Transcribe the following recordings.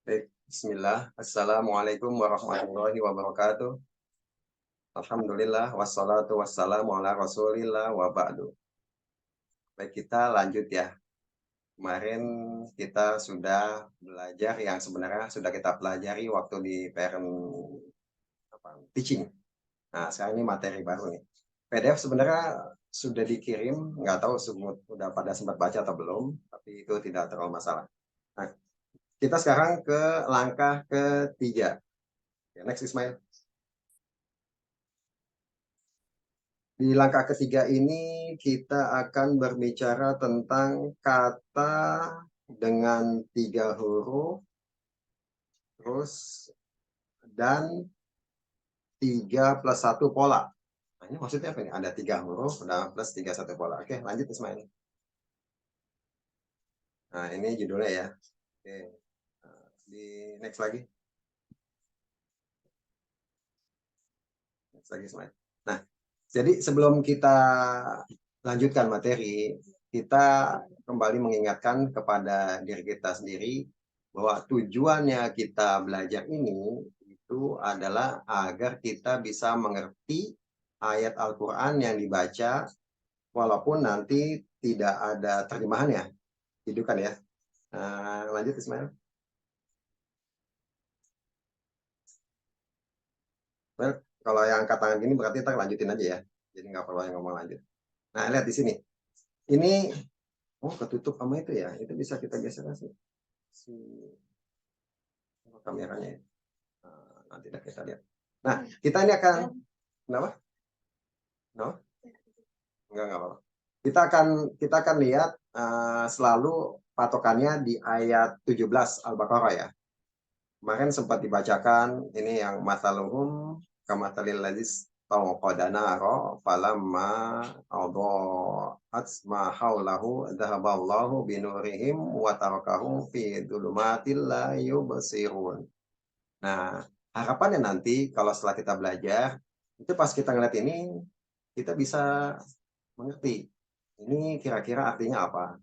Baik, bismillah. Assalamualaikum warahmatullahi wabarakatuh. Alhamdulillah wassalatu wassalamu ala Rasulillah wa ba'du. Baik, kita lanjut ya. Kemarin kita sudah belajar yang sebenarnya sudah kita pelajari waktu di parent teaching. Nah, sekarang ini materi baru nih. PDF sebenarnya sudah dikirim, nggak tahu sudah pada sempat baca atau belum, tapi itu tidak terlalu masalah. Nah, kita sekarang ke langkah ketiga. Ya, next Ismail. Di langkah ketiga ini kita akan berbicara tentang kata dengan 3 huruf, terus dan 3+1 pola. Nah, ini maksudnya apa nih? Ada 3 huruf dan plus 3+1 pola. Oke, lanjut Ismail. Nah, ini judulnya ya. Oke, di next lagi. Next lagi Ismail. Nah, jadi sebelum kita lanjutkan materi, kita kembali mengingatkan kepada diri kita sendiri bahwa tujuannya kita belajar ini itu adalah agar kita bisa mengerti ayat Al-Quran yang dibaca walaupun nanti tidak ada terjemahannya. Gitu kan ya. Nah, lanjut Ismail. Well, kalau yang angkat tangan gini berarti kita lanjutin aja ya. Jadi nggak perlu yang ngomong lanjut. Nah, lihat di sini. Ini, oh ketutup sama itu ya. Itu bisa kita geser sih. Si kameranya ya. Nanti kita lihat. Nah, kita ini akan, kenapa? No? Enggak apa-apa. Kita akan lihat selalu patokannya di ayat 17 Al-Baqarah ya. Kemarin sempat dibacakan ini yang mataluhum kamatalil ladzis tawqada naro falamma adha'at ma haulahu dhahaballahu binurihim wa tarakahum fi dhulumatil la yubsirun. Nah, harapannya nanti kalau setelah kita belajar, itu pas kita ngeliat ini, kita bisa mengerti. Ini kira-kira artinya apa?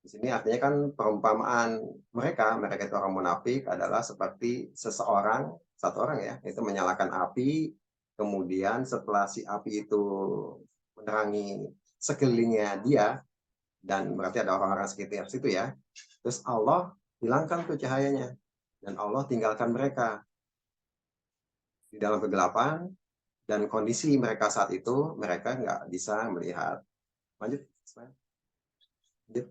Di sini artinya kan perumpamaan mereka itu orang munafik adalah seperti seseorang, satu orang ya, itu menyalakan api, kemudian setelah si api itu menerangi sekelilingnya dia, dan berarti ada orang-orang sekitar situ ya, terus Allah hilangkan tuh cahayanya, dan Allah tinggalkan mereka di dalam kegelapan, dan kondisi mereka saat itu, mereka nggak bisa melihat. Lanjut. Lanjut.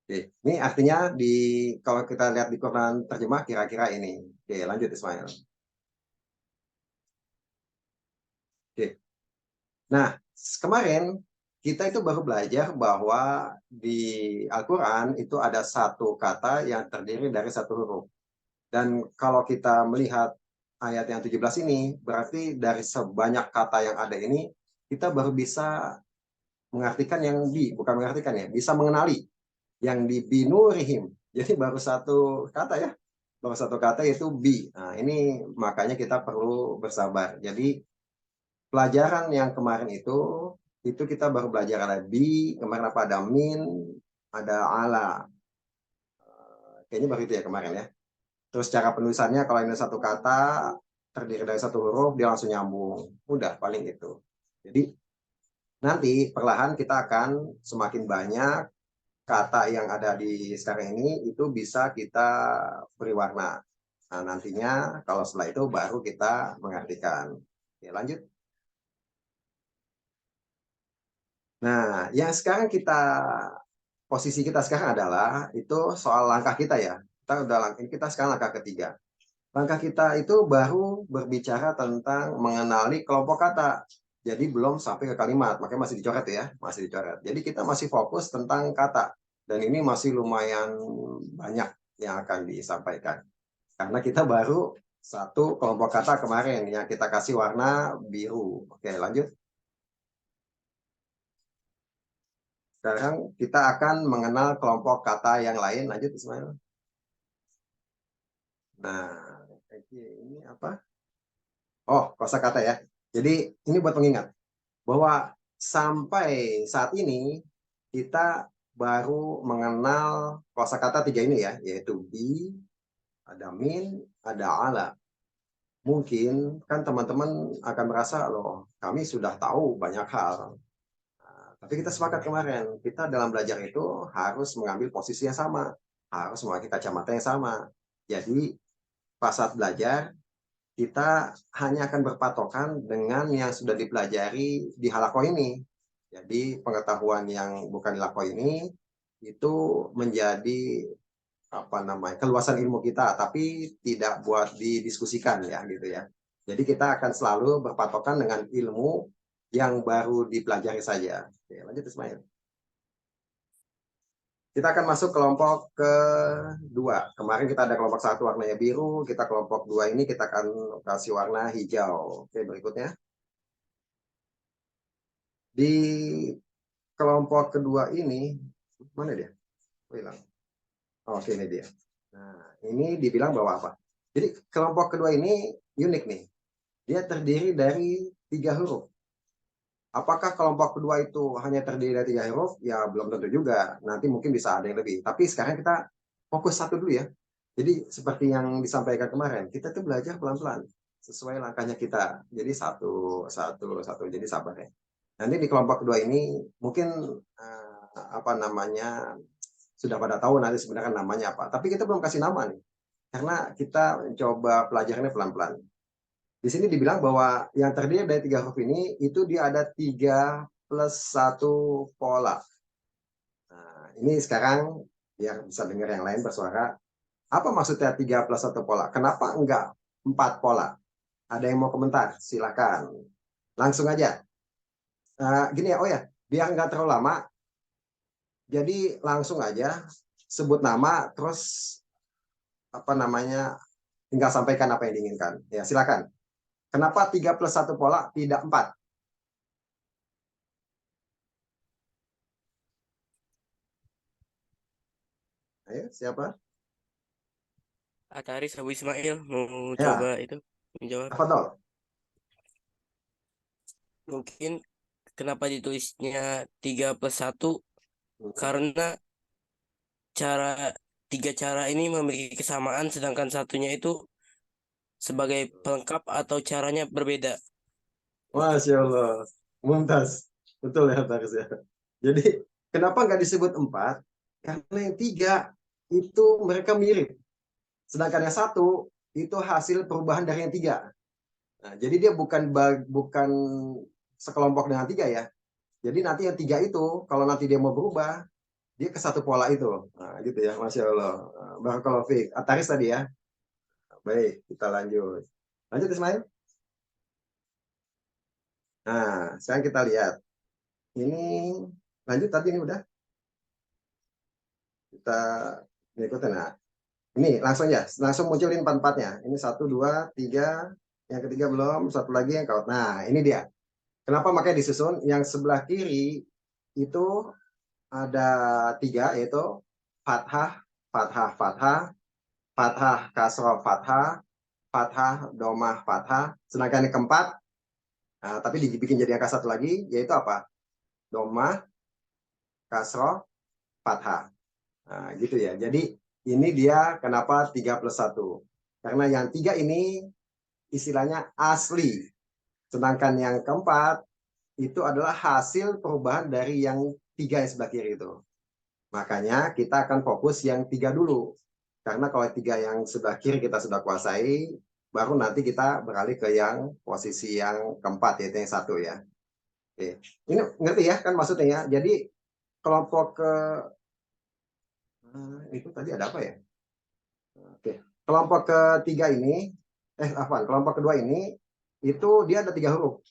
Oke, ini artinya kalau kita lihat di Quran terjemah kira-kira ini. Oke, lanjut Ismail. Oke. Nah, kemarin kita itu baru belajar bahwa di Al-Quran itu ada satu kata yang terdiri dari satu huruf. Dan kalau kita melihat ayat yang 17 ini, berarti dari sebanyak kata yang ada ini, kita baru bisa mengartikan bukan mengartikan ya, bisa mengenali yang di binurihim. Jadi baru satu kata ya, baru satu kata yaitu bi. Nah, ini makanya kita perlu bersabar. Jadi pelajaran yang kemarin itu kita baru belajar ada bi, kemarin apa ada min, ada ala. Kayaknya baru itu ya kemarin ya. Terus cara penulisannya kalau ini satu kata terdiri dari satu huruf dia langsung nyambung. Udah paling itu. Jadi nanti perlahan kita akan semakin banyak kata yang ada di sekarang ini itu bisa kita beri warna. Nah, nantinya kalau setelah itu baru kita mengartikan. Oke, lanjut. Nah, yang sekarang posisi kita sekarang adalah itu soal langkah kita ya. Kita sekarang langkah ketiga. Langkah kita itu baru berbicara tentang mengenali kelompok kata. Jadi belum sampai ke kalimat, makanya masih dicoret ya, masih dicoret. Jadi kita masih fokus tentang kata. Dan ini masih lumayan banyak yang akan disampaikan. Karena kita baru satu kelompok kata kemarin yang kita kasih warna biru. Oke, lanjut. Sekarang kita akan mengenal kelompok kata yang lain. Lanjut, Ismail. Nah, ini apa? Oh, kosakata ya. Jadi ini buat pengingat bahwa sampai saat ini kita baru mengenal kosakata 3 ini ya, yaitu bi, ada min, ada ala. Mungkin kan teman-teman akan merasa, loh kami sudah tahu banyak hal. Nah, tapi kita sepakat kemarin, kita dalam belajar itu harus mengambil posisi yang sama, harus memakai kacamata yang sama. Jadi pas saat belajar, kita hanya akan berpatokan dengan yang sudah dipelajari di halako ini. Jadi pengetahuan yang bukan di halako ini itu menjadi keluasan ilmu kita, tapi tidak buat didiskusikan ya gitu ya. Jadi kita akan selalu berpatokan dengan ilmu yang baru dipelajari saja. Oke, lanjut Ismail. Kita akan masuk kelompok kedua. Kemarin kita ada kelompok 1 warnanya biru, kita kelompok 2 ini kita akan kasih warna hijau. Oke, berikutnya. Di kelompok kedua ini, mana dia? Oh, hilang. Oke, ini dia. Nah, ini dibilang bahwa apa? Jadi kelompok kedua ini unik nih. Dia terdiri dari 3 huruf. Apakah kelompok kedua itu hanya terdiri dari 3 huruf? Ya belum tentu juga. Nanti mungkin bisa ada yang lebih. Tapi sekarang kita fokus satu dulu ya. Jadi seperti yang disampaikan kemarin, kita tuh belajar pelan-pelan sesuai langkahnya kita. Jadi satu. Jadi sabar ya. Nanti di kelompok kedua ini mungkin sudah pada tahu nanti sebenarnya namanya apa. Tapi kita belum kasih nama nih. Karena kita mencoba pelajarannya pelan-pelan. Di sini dibilang bahwa yang terdiri dari 3 huruf ini itu dia ada 3 plus 1 pola. Nah, ini sekarang biar bisa dengar yang lain bersuara. Apa maksudnya 3 plus 1 pola? Kenapa enggak 4 pola? Ada yang mau komentar? Silakan. Langsung aja. Gini ya, oh ya, biar nggak terlalu lama. Jadi langsung aja sebut nama, terus tinggal sampaikan apa yang diinginkan. Ya, silakan. Kenapa 3 plus 1 pola, tidak 4? Ayo, siapa? Ataris Abu Ismail mau Ya, coba itu menjawab. apa tol? Mungkin kenapa ditulisnya 3 plus 1 karena tiga cara ini memiliki kesamaan sedangkan satunya itu sebagai pelengkap atau caranya berbeda. Masya Allah. Mumtaz. Betul ya, Taris ya. Jadi, kenapa nggak disebut 4? Karena yang 3 itu mereka mirip. Sedangkan yang 1 itu hasil perubahan dari yang 3. Nah, jadi dia bukan sekelompok dengan 3 ya. Jadi nanti yang 3 itu, kalau nanti dia mau berubah, dia ke satu pola itu. Nah, gitu ya, Masya Allah. Barakallahu fiik. Ataris tadi ya. Baik, kita lanjut. Lanjut Ismail. Nah, sekarang kita lihat. Ini lanjut tadi ini udah. Kita ikutin. Nah, ini langsung ya, langsung munculin empat-empatnya. Ini 1, 2, 3. Yang ketiga belum, satu lagi yang kaut. Nah, ini dia. Kenapa makanya disusun? Yang sebelah kiri itu ada 3, yaitu fathah, fathah, fathah, fathah, kasroh, fathah, fathah, domah, fathah. Sedangkan yang keempat, tapi dibikin jadi angka 1 lagi, yaitu apa? Domah, kasroh, fathah. Nah, gitu ya. Jadi ini dia kenapa 3 plus 1. Karena yang 3 ini istilahnya asli. Sedangkan yang keempat itu adalah hasil perubahan dari yang 3 yang sebelah kiri itu. Makanya kita akan fokus yang 3 dulu. Karena kalau 3 yang sebelah kiri kita sudah kuasai, baru nanti kita beralih ke yang posisi yang keempat, yaitu yang 1 ya. Oke. Ini ngerti ya kan maksudnya ya. Jadi kelompok itu tadi ada apa ya? Oke. Kelompok ketiga ini, kelompok kedua ini, itu dia ada 3 huruf.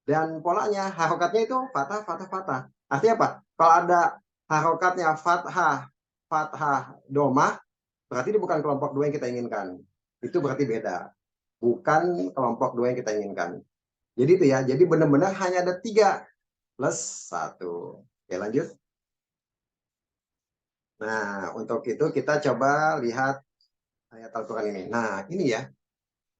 Dan polanya, harokatnya itu fathah, fathah, fathah. Artinya apa? Kalau ada harokatnya fathah, fathah, domah, berarti ini bukan kelompok 2 yang kita inginkan. Itu berarti beda. Bukan kelompok 2 yang kita inginkan. Jadi itu ya, jadi benar-benar hanya ada 3 plus 1. Oke, lanjut. Nah, untuk itu kita coba lihat ayat Al-Quran ini. Nah, ini ya,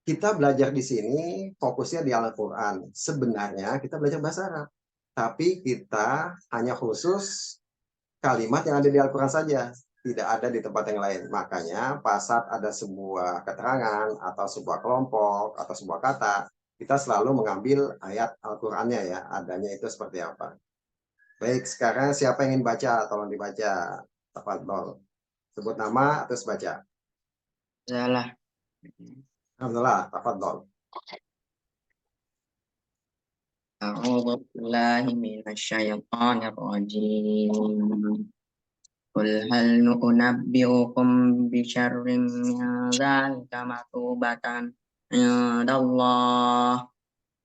kita belajar di sini fokusnya di Al-Quran. Sebenarnya kita belajar bahasa Arab. Tapi kita hanya khusus kalimat yang ada di Al-Quran saja, tidak ada di tempat yang lain. Makanya pas saat ada sebuah keterangan atau sebuah kelompok atau sebuah kata, kita selalu mengambil ayat Al-Qur'annya ya, adanya itu seperti apa. Baik, sekarang siapa yang ingin baca? Tolong dibaca. Tafadhol. Sebut nama terus baca. Salah. Alhamdulillah, tafadhol. أعوذ بالله من الشيطان الرجيم قل هل ننبئكم بشر من ذلك مثوبة عند الله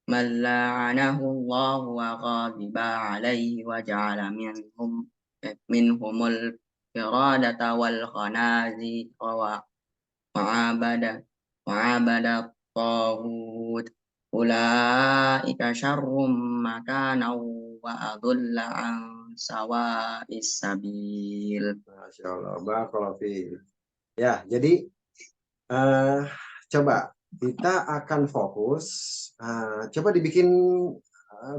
من لعنه الله وغضب عليه وجعل منهم القردة والخنازير وعبد الطاغوت أولئك شر مكانا وأضل عن سواء السبيل. Masya Allah, barakallahu fiik. Ya, jadi coba kita akan fokus. Coba dibikin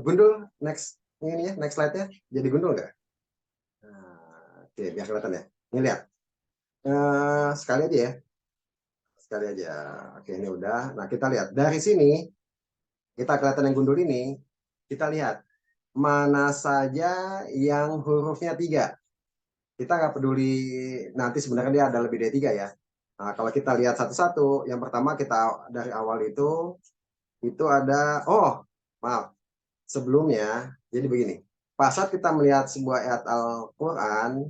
gundul next ini ya, next slide-nya. Jadi gundul nggak? Oke, biar kelihatan ya. Ini lihat. Sekali aja ya. Sekali aja. Oke, ini udah. Nah, kita lihat. Dari sini, kita kelihatan yang gundul ini, kita lihat. Mana saja yang hurufnya 3. Kita nggak peduli nanti sebenarnya dia ada lebih dari 3 ya. Nah, kalau kita lihat satu-satu, yang pertama kita dari awal itu ada, oh maaf, sebelumnya, jadi begini. Pas saat kita melihat sebuah ayat Al-Quran,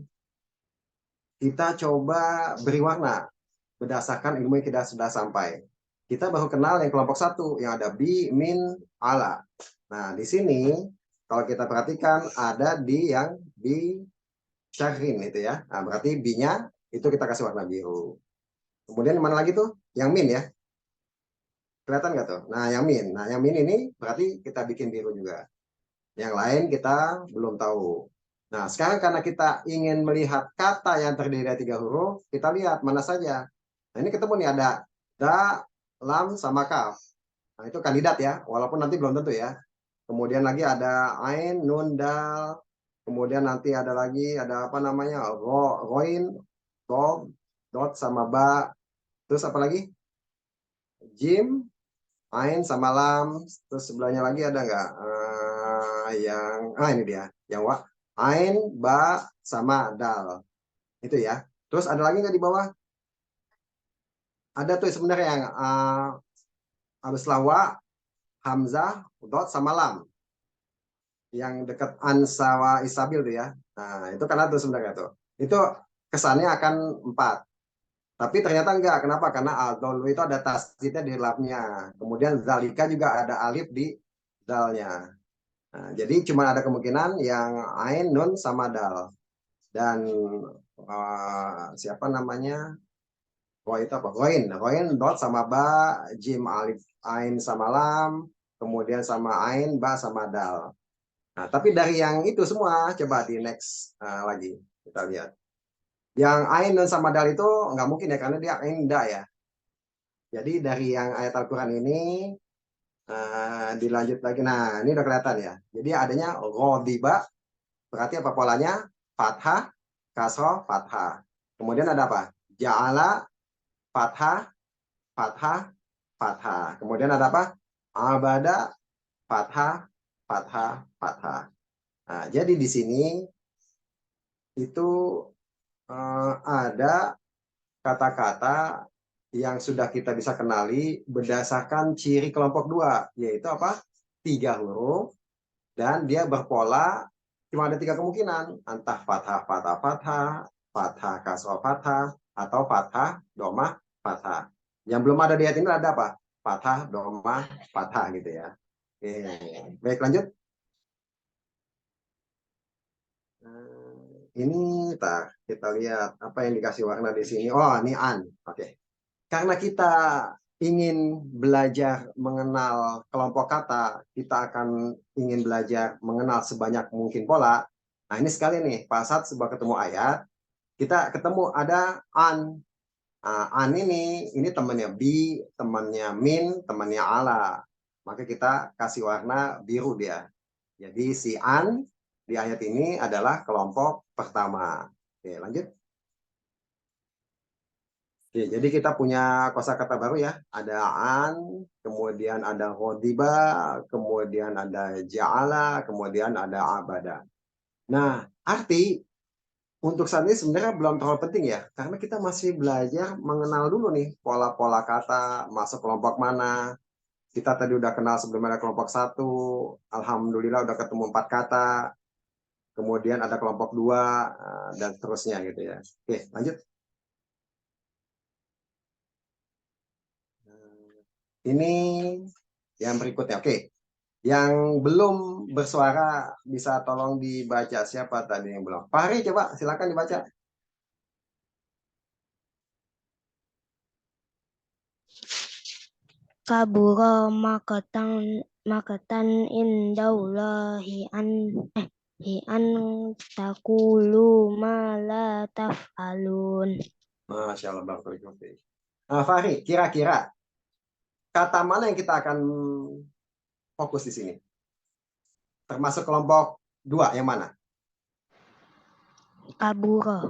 kita coba beri warna berdasarkan ilmu yang kita sudah sampai. Kita baru kenal yang kelompok 1 yang ada bi, min, ala. Nah, di sini kalau kita perhatikan ada di yang bi syarrin itu ya. Nah, berarti bi-nya itu kita kasih warna biru. Kemudian mana lagi tuh? Yang min ya. Kelihatan nggak tuh? Nah, yang min. Nah, yang min ini berarti kita bikin biru juga. Yang lain kita belum tahu. Nah, sekarang karena kita ingin melihat kata yang terdiri dari 3 huruf, kita lihat mana saja. Nah, ini ketemu nih ada da, lam, sama kaf. Nah, itu kandidat ya, walaupun nanti belum tentu ya. Kemudian lagi ada ain, nun, dal. Kemudian nanti ada lagi, ada apa namanya, roin, dot, sama ba. Terus apa lagi? Jim, ain, sama lam. Terus sebelahnya lagi ada nggak? Ini dia. Yang ain, ba, sama dal. Itu ya. Terus ada lagi nggak di bawah? Ada tuh sebenarnya yang habis lawa, hamzah, dot, sama lam. Yang dekat ansawa isabil tuh ya. Nah, itu kan ada tuh sebenarnya tuh. Itu kesannya akan 4. Tapi ternyata enggak. Kenapa? Karena al-dolu itu ada tasdidnya di lamnya. Kemudian zalika juga ada alif di dalnya. Nah, jadi cuma ada kemungkinan yang ain, nun, sama dal. Dan siapa namanya? Itu apa? Roin, dot, sama ba, jim, alif, ain, sama lam. Kemudian sama ain, ba, sama dal. Nah, tapi dari yang itu semua, coba di next lagi. Kita lihat. Yang ain, nun, sama dal itu nggak mungkin ya, karena dia ain, da ya. Jadi dari yang ayat Al-Quran ini, dilanjut lagi. Nah, ini udah kelihatan ya. Jadi adanya ghadiba, berarti apa polanya? Fathah, kasroh, fathah. Kemudian ada apa? Ja'ala, fathah, fathah, fathah. Kemudian ada apa? Abada, fathah, fathah, fathah. Nah, jadi di sini itu ada kata-kata yang sudah kita bisa kenali berdasarkan ciri kelompok 2, yaitu apa? 3 huruf dan dia berpola cuma ada 3 kemungkinan, entah fathah, fathah, fathah, fathah, kasroh, fathah, atau fathah, domah, fathah. Yang belum ada di ayat ini ada apa? Fathah, domah, fathah gitu ya. Oke. Baik, lanjut. Ini kita lihat apa yang dikasih warna di sini. Oh, ini an. Oke. Karena kita ingin belajar mengenal kelompok kata, kita akan ingin belajar mengenal sebanyak mungkin pola. Nah, ini sekali nih, pas saat sebuah ketemu ayat, kita ketemu ada an. An ini temannya bi, temannya min, temannya ala. Maka kita kasih warna biru dia. Jadi si an di ayat ini adalah kelompok pertama. Oke, lanjut. Oke, jadi kita punya kosakata baru ya. Ada an, kemudian ada ghadiba, kemudian ada ja'ala, kemudian ada abada. Nah, arti untuk saat ini sebenarnya belum terlalu penting ya, karena kita masih belajar mengenal dulu nih pola-pola kata, masuk kelompok mana. Kita tadi udah kenal sebelum ada kelompok satu, alhamdulillah udah ketemu 4 kata, kemudian ada kelompok 2, dan seterusnya gitu ya. Oke, lanjut. Ini yang berikutnya. Oke, yang belum bersuara bisa tolong dibaca. Siapa tadi yang belum? Fahri, coba silakan dibaca. Kabura makatan indallahi an taqulu ma la taf'alun. Masya Allah, barakallahu fiik. Nah, Fahri, kira-kira kata mana yang kita akan fokus di sini? Termasuk kelompok 2, yang mana? Kabura.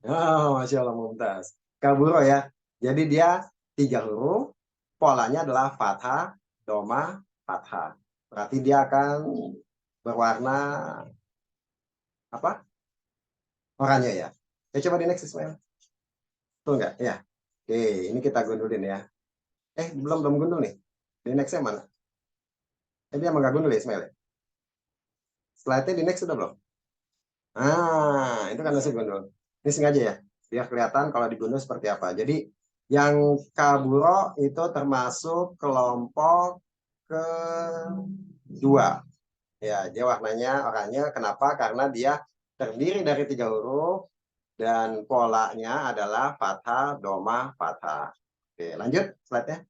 Oh, Masya Allah, mumtaz. Kaburo ya. Jadi dia 3 huruf, polanya adalah fathah, doma, fathah. Berarti dia akan berwarna apa? Oranye ya. Coba di next, Ismail. Betul nggak? Ya. Oke, ini kita gundulin ya. Belum gundul nih. Di next-nya mana? Dia emang nggak gundul ya, Ismail? Slide-nya di next sudah belum? Itu kan masih gundul. Ini sengaja ya, biar kelihatan kalau digundul seperti apa. Jadi yang kaburo itu termasuk kelompok kedua. Ya, dia warnanya oranye. Kenapa? Karena dia terdiri dari 3 huruf dan polanya adalah fathah, doma, fathah. Oke, lanjut slide-nya.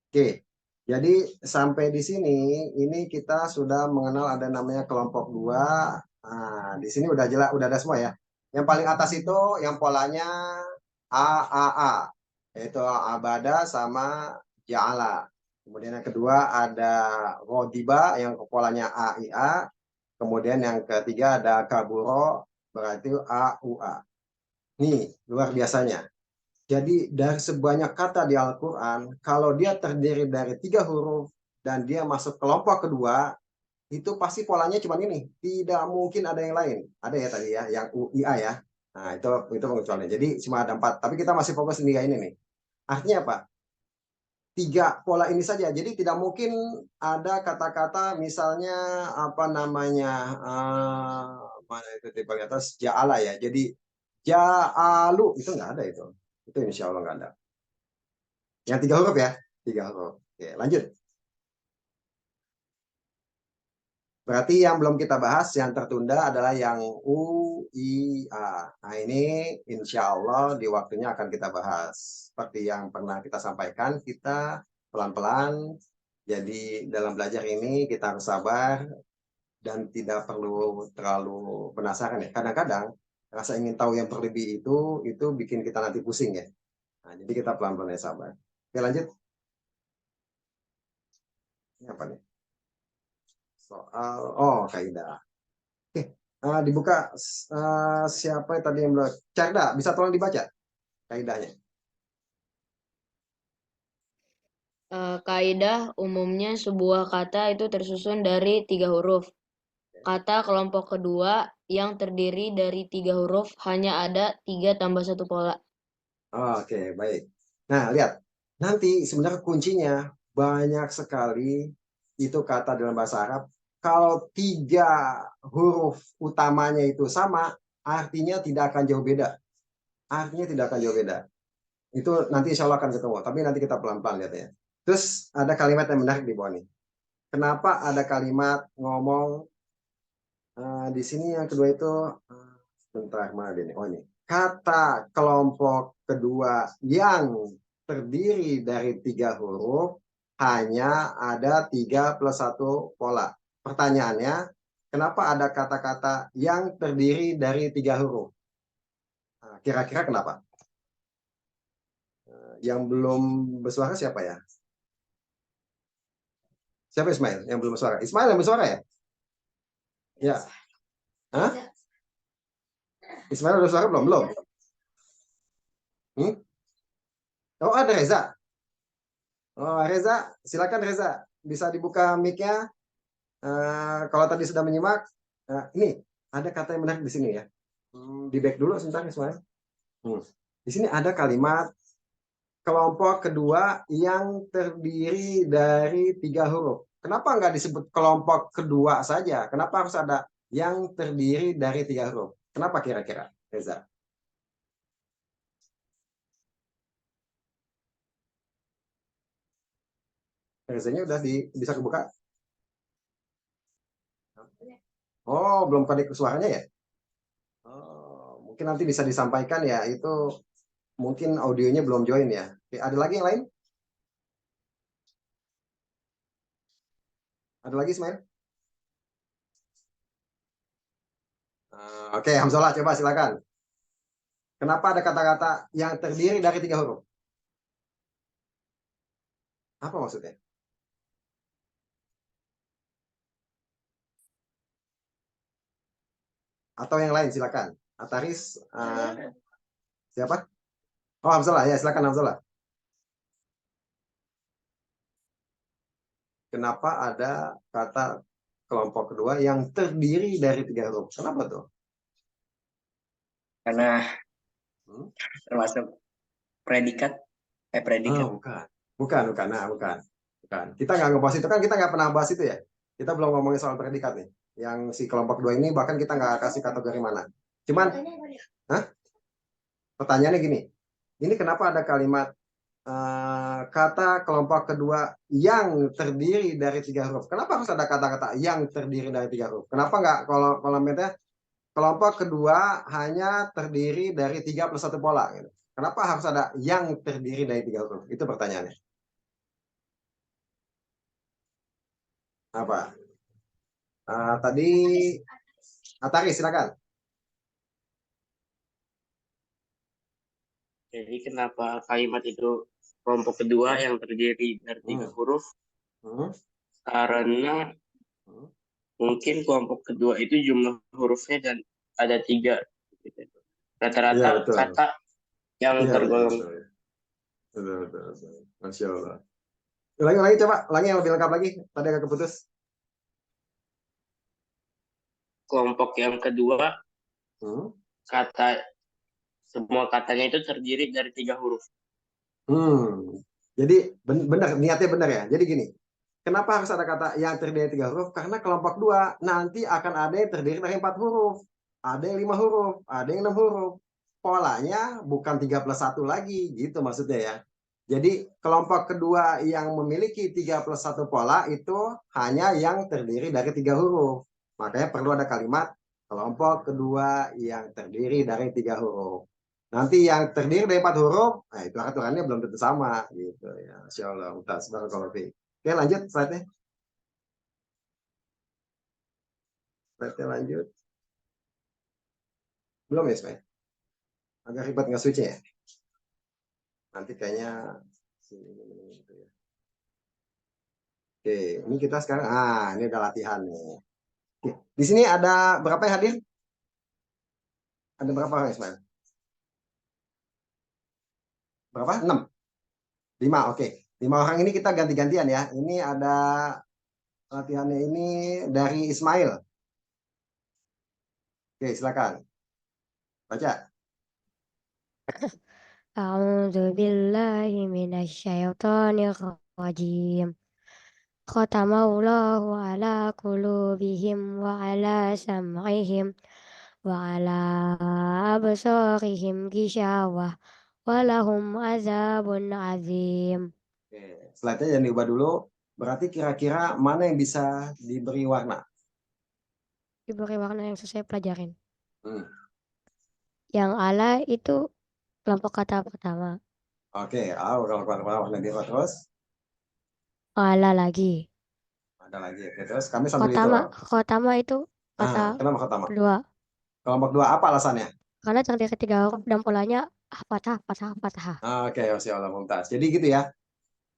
Oke, jadi sampai di sini ini kita sudah mengenal ada namanya kelompok 2. Nah, di sini udah jelas, udah ada semua ya. Yang paling atas itu yang polanya A, yaitu abada sama ja'ala. Kemudian yang kedua ada rodiba yang polanya A. Kemudian yang ketiga ada kaburo, berarti A. Nih, luar biasanya. Jadi dari sebanyak kata di Al-Quran, kalau dia terdiri dari 3 huruf dan dia masuk kelompok kedua, itu pasti polanya cuma ini. Tidak mungkin ada yang lain. Ada ya tadi ya, yang UIA ya. Nah, itu pengecualian. Jadi cuma ada 4. Tapi kita masih fokus di 3 ini nih. Artinya apa? 3 pola ini saja. Jadi tidak mungkin ada kata-kata misalnya apa namanya, mana itu di bagian atas, ja'ala ya. Jadi ja'alu, itu nggak ada itu. Itu insya Allah nggak ada. Yang 3 huruf ya, 3 huruf. Oke, lanjut. Berarti yang belum kita bahas, yang tertunda adalah yang UIA. Nah ini insya Allah di waktunya akan kita bahas. Seperti yang pernah kita sampaikan, kita pelan-pelan. Jadi dalam belajar ini kita harus sabar dan tidak perlu terlalu penasaran ya. Kadang-kadang rasa ingin tahu yang berlebih itu bikin kita nanti pusing ya. Nah, jadi kita pelan-pelan ya, sabar. Oke, lanjut. Ini apa nih? Soal kaidah. Oke, dibuka. Siapa tadi yang belum? Cerda, bisa tolong dibaca kaidahnya. Kaidah umumnya sebuah kata itu tersusun dari 3 huruf. Kata kelompok kedua yang terdiri dari 3 huruf hanya ada 3 tambah 1 pola. Oke, baik. Nah, lihat. Nanti sebenarnya kuncinya banyak sekali itu kata dalam bahasa Arab. Kalau 3 huruf utamanya itu sama, artinya tidak akan jauh beda. Artinya tidak akan jauh beda. Itu nanti insya Allah akan ketemu. Tapi nanti kita pelan-pelan lihat ya. Terus ada kalimat yang menarik di bawah nih. Kenapa ada kalimat ngomong di sini yang kedua itu bentar mana ini? Oh ini. Kata kelompok kedua yang terdiri dari 3 huruf hanya ada 3 plus 1 pola. Pertanyaannya, kenapa ada kata-kata yang terdiri dari 3 huruf? Kira-kira kenapa? Yang belum bersuara siapa ya? Siapa Ismail yang belum bersuara? Ismail yang bersuara ya? Ya. Hah? Ismail udah suara belum? Belum. Oh, ada Reza. Oh, Reza, silakan Reza. Bisa dibuka mic-nya. Kalau tadi sudah menyimak, ini ada kata yang menarik di sini ya. Di back dulu sebentar Ismail. Di sini ada kalimat kelompok kedua yang terdiri dari 3 huruf. Kenapa nggak disebut kelompok kedua saja? Kenapa harus ada yang terdiri dari 3 huruf? Kenapa kira-kira, Reza? Rezanya udah bisa kebuka? Oh, belum connect suaranya ya? Oh, mungkin nanti bisa disampaikan ya, itu mungkin audionya belum join ya. Oke, ada lagi yang lain? Ada lagi, Ismail? Oke, Hamzullah, coba silakan. Kenapa ada kata-kata yang terdiri dari 3 huruf? Apa maksudnya? Atau yang lain, silakan. Ataris, siapa? Oh, Hamzullah, ya silakan Hamzullah. Kenapa ada kata kelompok kedua yang terdiri dari 3 huruf? Kenapa tuh? Karena termasuk predikat. Predikat. Oh, bukan. Bukan. Kita nggak ngebahas itu kan, kita nggak pernah bahas itu ya. Kita belum ngomongin soal predikat nih. Yang si kelompok dua ini bahkan kita nggak kasih kategori mana. Cuman, pertanyaannya gini. Ini kenapa ada kalimat kata kelompok kedua yang terdiri dari 3 huruf? Kenapa harus ada kata-kata yang terdiri dari 3 huruf? Kenapa nggak kalau kelompok kedua hanya terdiri dari 3 plus 1 pola? Gitu. Kenapa harus ada yang terdiri dari 3 huruf? Itu pertanyaannya. Apa? Tadi Atari, silakan. Jadi kenapa kalimat itu kelompok kedua yang terdiri dari 3 huruf? Karena mungkin kelompok kedua itu jumlah hurufnya dan ada 3. Rata-rata betul. kata yang Iya, tergolong. Betul. Masya Allah. Lagi coba, lagi yang lebih lengkap lagi. Tadi agak keputus. Kelompok yang kedua, semua katanya itu terdiri dari 3 huruf. Jadi benar, niatnya benar ya. Jadi gini, kenapa harus ada kata yang terdiri dari 3 huruf? Karena kelompok 2 nanti akan ada yang terdiri dari 4 huruf. Ada yang 5 huruf, ada yang 6 huruf. Polanya bukan 3 plus 1 lagi, gitu maksudnya ya. Jadi kelompok kedua yang memiliki 3 plus 1 pola itu hanya yang terdiri dari 3 huruf. Makanya perlu ada kalimat kelompok kedua yang terdiri dari 3 huruf. Nanti yang terdiri dari 4 huruf, nah itu aturannya belum tentu sama gitu ya. Masya Allah, Ustaz, barakallahu fiik. Oke, lanjut slide-nya. Slide-nya lanjut. Belum ya, Ismail? Agak ribet nggak switch ya? Nanti kayaknya gitu ya. Oke, ini kita sekarang ini ada latihan nih. Oke. Di sini ada berapa yang hadir? Ada berapa orang, Ismail? Berapa? 6. 5, oke. 5 orang ini kita ganti-gantian ya. Ini ada latihannya ini dari Ismail. Oke, silakan. Baca. A'udzu billahi minasyaitonir rajim. Khatamallahu ala qulubihim wa ala sam'ihim wa ala absarihim ghishawah wa lahum azabun azim. Oke, slide-nya jangan diubah dulu. Berarti kira-kira mana yang bisa diberi warna? Diberi warna yang saya pelajarin. Yang ala itu kelompok kata pertama. Oke, kalau warna biru terus? Ala lagi. Ada lagi. Oke, terus kami sambil itu. Khotama itu kata Kenapa khotama? kedua. Kelompok 2 apa alasannya? Karena terdiri 3 huruf dan polanya fathah. Oke, Masya Allah, Mumtaz. Jadi gitu ya.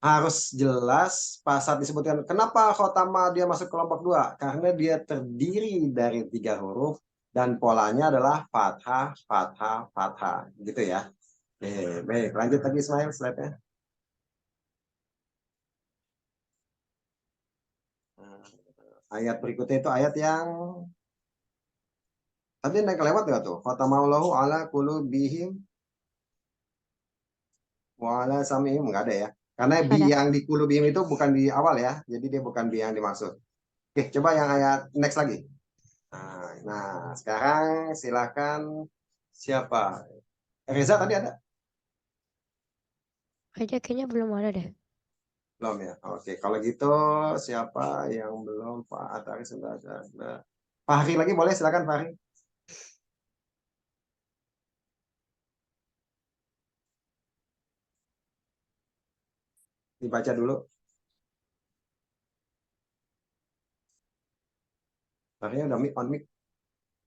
Harus jelas pas saat disebutkan kenapa khotama dia masuk kelompok 2? Karena dia terdiri dari 3 huruf dan polanya adalah fathah, fathah, fathah, gitu ya. Oke, baik, lanjut lagi Ismail slide-nya. Ayat berikutnya itu ayat yang tadi naik lewat nggak tuh? Fatamaulahu ala qulubihim wa ala samihim, nggak ada ya. Karena bi Ada. yang di qulubihim itu bukan di awal ya. Jadi dia bukan bi yang dimaksud. Oke, coba yang ayat next lagi. Nah, sekarang silakan siapa? Reza tadi ada? Aja kayaknya belum ada deh. Belum ya? Oke, kalau gitu siapa yang belum? Pak Atari sudah ada. Fahri lagi boleh, silakan Fahri. Dibaca dulu. Fahri udah on mic?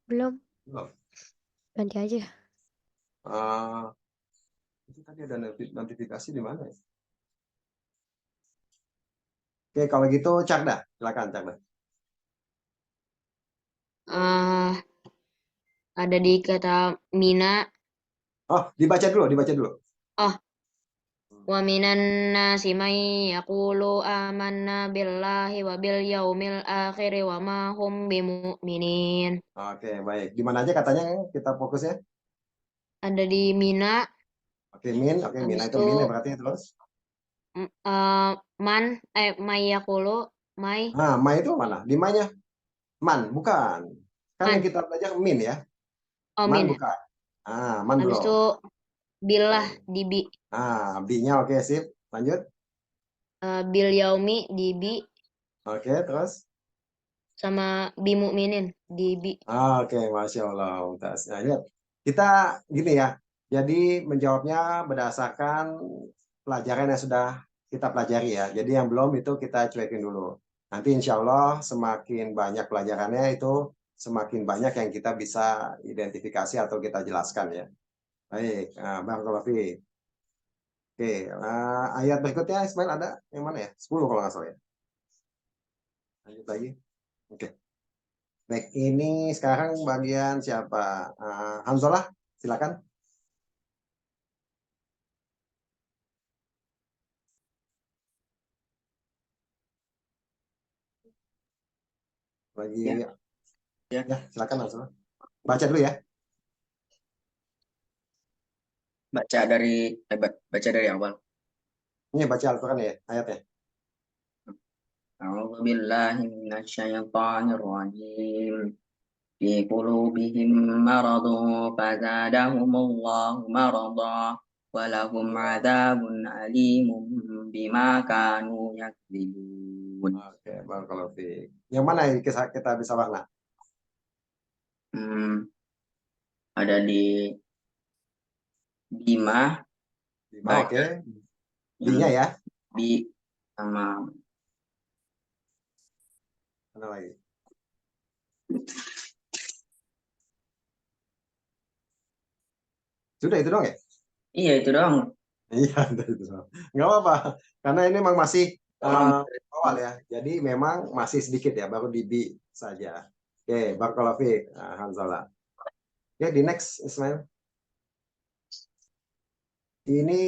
Belum. Belum. Ganti aja. Itu tadi ada notifikasi di mana ya? Oke, kalau gitu Cakda, silakan Cakda. Ada di kata mina. Oh, dibaca dulu. Oh, wa minan nasi may yaqulu amanna billahi wa bil yaumil akhir wa ma hum bimu'minin. Oke, baik. Di mana aja katanya kita fokusnya? Ada di mina. Oke, min. Oke, Habis mina itu itu min ya berarti terus. may yaqulu may. Ma itu mana? Di ma-nya? Man, bukan. Kan yang Man. kita belajar min ya. Oh, Man min. bukan. Man Habis belum. itu billah di bi. B-nya oke, sip. Lanjut. Bil yaumi di bi. Oke, terus. Sama bimu'minin di bi. Oke, Masya Allah. Mumtaz. Nah, lihat. Kita gini ya. Jadi menjawabnya berdasarkan pelajaran yang sudah kita pelajari ya. Jadi yang belum itu kita cuekin dulu. Nanti insya Allah semakin banyak pelajarannya itu semakin banyak yang kita bisa identifikasi atau kita jelaskan ya. Baik, barakallahu fiik. Oke, ayat berikutnya Ismail ada yang mana ya? 10 kalau nggak salah ya. Lanjut lagi. Oke. Baik, ini sekarang bagian siapa? Hamzalah, silakan. Lagi Ya. ya, silakan Hamzalah. Baca dulu ya. Baca dari awal. Ini baca Al-Qur'an ya, ayatnya. A'udzu billahi minasyaitonir rajim. Fi qulubihim maradun fazadahumullahu marada wa lahum 'adzabun alimun bima kanu yakdzibun. Oke, barakallahu fiik. Yang mana yang kita bisa makna? Ada di Bima, Oke. B-nya ya. Bi sama Mana lagi? Sudah itu dong ya? iya itu doang. Iya, itu doang. Nggak apa-apa. Karena ini memang masih awal ya. Jadi memang masih sedikit ya, baru di B saja. Oke, barakallahu fiik, Hamzalah. Oke, di next Ismail. Ini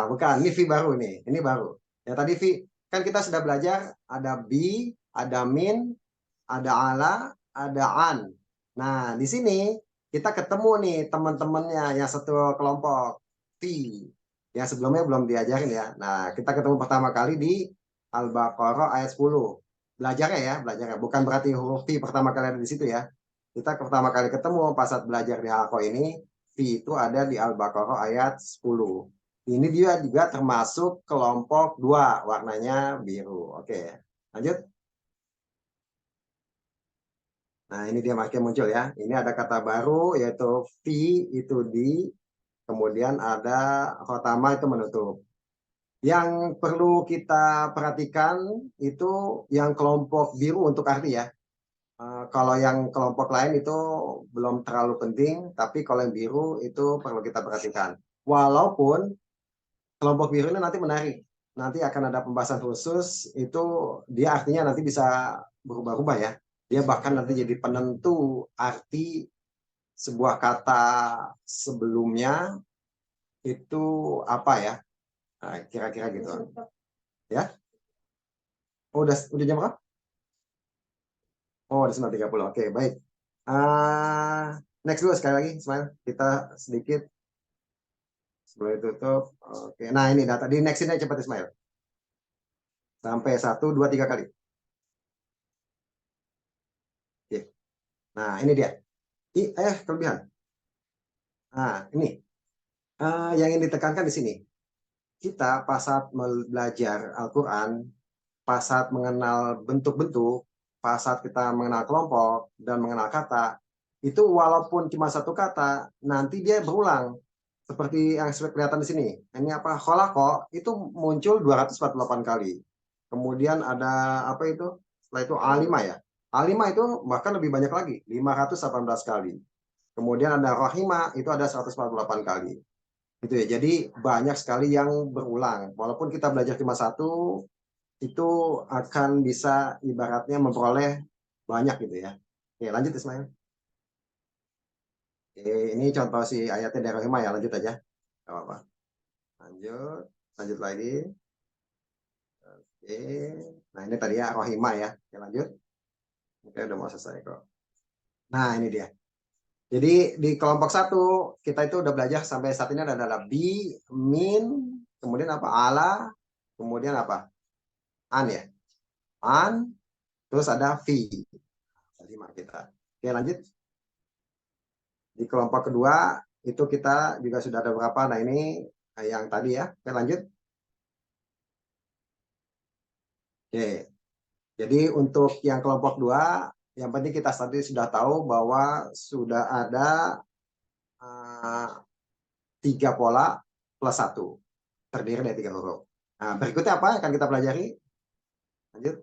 bukan, ini V baru nih. Ini baru. Ya tadi V kan kita sudah belajar ada B, ada min, ada ala, ada an. Nah, di sini kita ketemu nih teman-temannya yang satu kelompok V. Yang sebelumnya belum diajarin ya. Nah, kita ketemu pertama kali di Al-Baqarah ayat 10. Belajarnya ya, belajarnya. Bukan berarti huruf V pertama kali ada di situ ya. Kita pertama kali ketemu pas saat belajar di Halqah ini, V itu ada di Al-Baqarah ayat 10. Ini dia juga termasuk kelompok 2, warnanya biru. Oke, lanjut. Nah, ini dia makin muncul ya. Ini ada kata baru yaitu V itu di, kemudian ada khotama itu menutup. Yang perlu kita perhatikan itu yang kelompok biru untuk arti ya. Kalau yang kelompok lain itu belum terlalu penting, tapi kalau yang biru itu perlu kita perhatikan. Walaupun kelompok biru ini nanti menarik. Nanti akan ada pembahasan khusus, itu dia artinya nanti bisa berubah-ubah ya. Dia bahkan nanti jadi penentu arti sebuah kata sebelumnya itu apa ya? Nah, kira-kira gitu. Ya. Oh, udah jam berapa? Oh, udah 9.30. Oke, baik. Next dulu sekali lagi, Ismail. Kita sedikit sebelum tutup. Oke, nah ini data di next ini cepat Ismail. Sampai 1, 2, 3 kali. Oke. Nah, ini dia. Kelebihan. Nah, ini yang ingin ditekankan di sini. Kita pas saat belajar Al-Quran, pas saat mengenal bentuk-bentuk, pas saat kita mengenal kelompok dan mengenal kata, itu walaupun cuma satu kata, nanti dia berulang. Seperti yang sudah kelihatan di sini. Ini apa? Kholaqo itu muncul 248 kali. Kemudian ada apa itu? Setelah itu alima ya. Alima itu bahkan lebih banyak lagi, 518 kali. Kemudian ada rahima itu ada 148 kali. Gitu ya. Jadi banyak sekali yang berulang. Walaupun kita belajar cuma satu, itu akan bisa ibaratnya memperoleh banyak gitu ya. Oke, lanjut Ismail. Oke, ini contoh si ayatnya dari rahimah ya, lanjut aja. Gak apa-apa. Lanjut lagi. Oke, nah ini tadi ya rohimah ya. Oke, lanjut. Oke, udah mau selesai kok. Nah ini dia. Jadi di kelompok 1 kita itu udah belajar sampai saat ini ada bi, min, kemudian apa ala, kemudian apa an ya, an, terus ada fi. 5 kita. Oke lanjut. Di kelompok kedua itu kita juga sudah ada berapa. Nah ini yang tadi ya. Oke lanjut. Oke. Jadi untuk yang kelompok 2, yang penting kita tadi sudah tahu bahwa sudah ada 3 pola plus 1. Terdiri dari 3 huruf. Nah, berikutnya apa yang akan kita pelajari? Lanjut.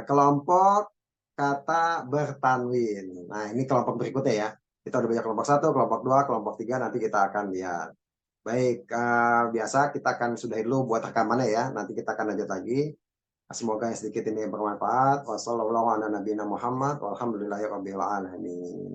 Kelompok kata bertanwin. Nah, ini kelompok berikutnya ya. Kita udah belajar kelompok 1, kelompok 2, kelompok 3, nanti kita akan lihat. Baik, biasa kita akan sudahi dulu buat rekamannya ya. Nanti kita akan lanjut lagi. Semoga yang sedikit ini bermanfaat. Wassalamualaikum warahmatullahi wabarakatuh. Walhamdulillahirabbil alamin.